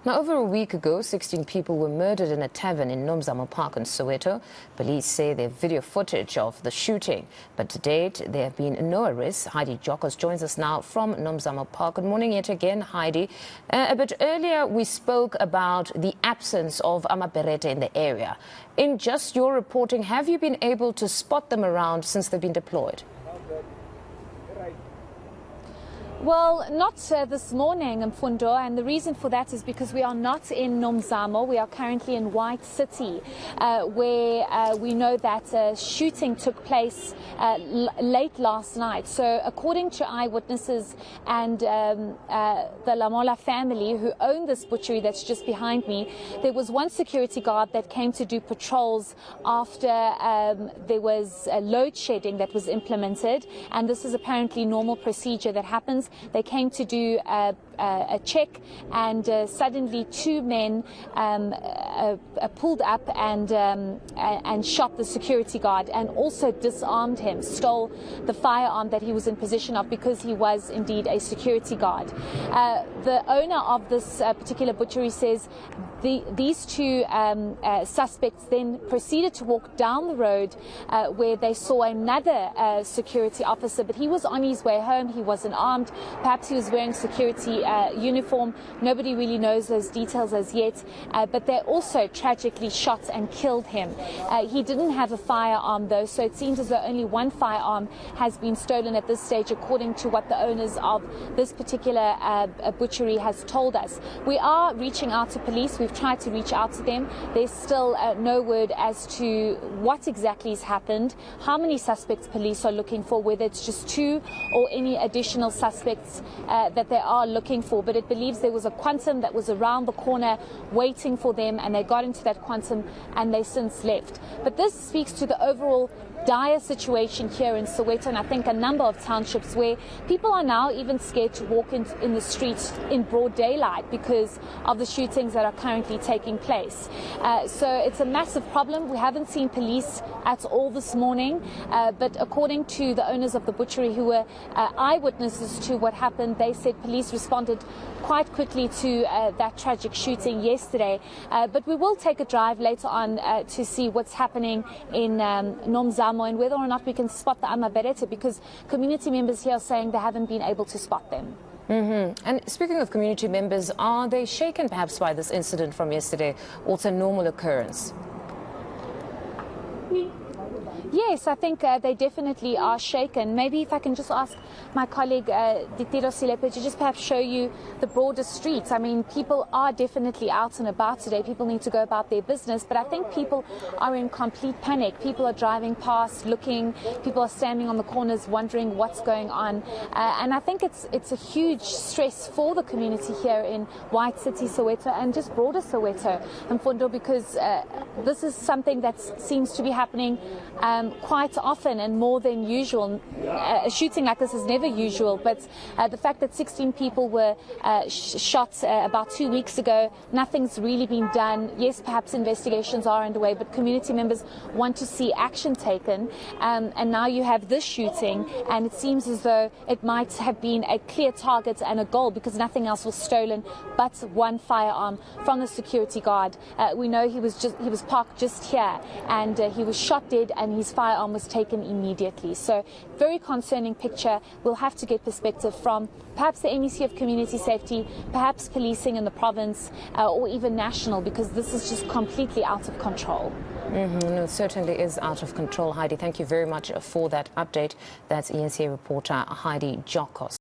Now, over a week ago, 16 people were murdered in a tavern in Nomzamo Park in Soweto. Police say they have video footage of the shooting, but to date, there have been no arrests. Heidi Giokos joins us now from Nomzamo Park. Good morning yet again, Heidi. A bit earlier, we spoke about the absence of amaberete in the area. In just your reporting, have you been able to spot them around since they've been deployed? Well, not this morning, Mfundo, and the reason for that is because we are not in Nomzamo. We are currently in White City, where we know that a shooting took place late last night. So according to eyewitnesses and the Lamola family who own this butchery that's just behind me, there was one security guard that came to do patrols after there was a load shedding that was implemented, and this is apparently normal procedure that happens. They came to do a check, and suddenly two men pulled up and shot the security guard and also disarmed him, stole the firearm that he was in possession of because he was indeed a security guard. The owner of this particular butchery says these two suspects then proceeded to walk down the road where they saw another security officer, but he was on his way home. He wasn't armed. Perhaps he was wearing security uniform. Nobody really knows those details as yet, but they also tragically shot and killed him. He didn't have a firearm though, so it seems as though only one firearm has been stolen at this stage, according to what the owners of this particular butchery has told us. We are reaching out to police. We've tried to reach out to them. There's still no word as to what exactly has happened, how many suspects police are looking for, whether it's just two or any additional suspects that they are looking for. But it believes there was a quantum that was around the corner waiting for them, and they got into that quantum and they since left. But this speaks to the overall dire situation here in Soweto, and I think a number of townships where people are now even scared to walk in the streets in broad daylight because of the shootings that are currently taking place. So it's a massive problem. We haven't seen police at all this morning, but according to the owners of the butchery who were eyewitnesses to what happened, they said police responded quite quickly to that tragic shooting yesterday. But we will take a drive later on to see what's happening in Nomzamo and whether or not we can spot the amaberete, because community members here are saying they haven't been able to spot them. And speaking of community members, are they shaken perhaps by this incident from yesterday, or it's a normal occurrence? Yes, I think they definitely are shaken. Maybe if I can just ask my colleague Ditiro Silepe to just perhaps show you the broader streets. I mean, people are definitely out and about today. People need to go about their business, but I think people are in complete panic. People are driving past, looking. People are standing on the corners wondering what's going on. And I think it's a huge stress for the community here in White City, Soweto, and just broader Soweto, Mfundo, because this is something that seems to be happening quite often and more than usual. A shooting like this is never usual, but the fact that 16 people were shot about 2 weeks ago, nothing's really been done. Yes, perhaps investigations are underway, but community members want to see action taken. And now you have this shooting, and it seems as though it might have been a clear target and a goal, because nothing else was stolen but one firearm from the security guard. We know he was parked just here, and he was shot dead, and his firearm was taken immediately. So very concerning picture. We'll have to get perspective from perhaps the MEC of Community Safety, perhaps policing in the province, or even national, because this is just completely out of control. No, it certainly is out of control. Heidi, thank you very much for that update. That's eNCA reporter Heidi Giokos.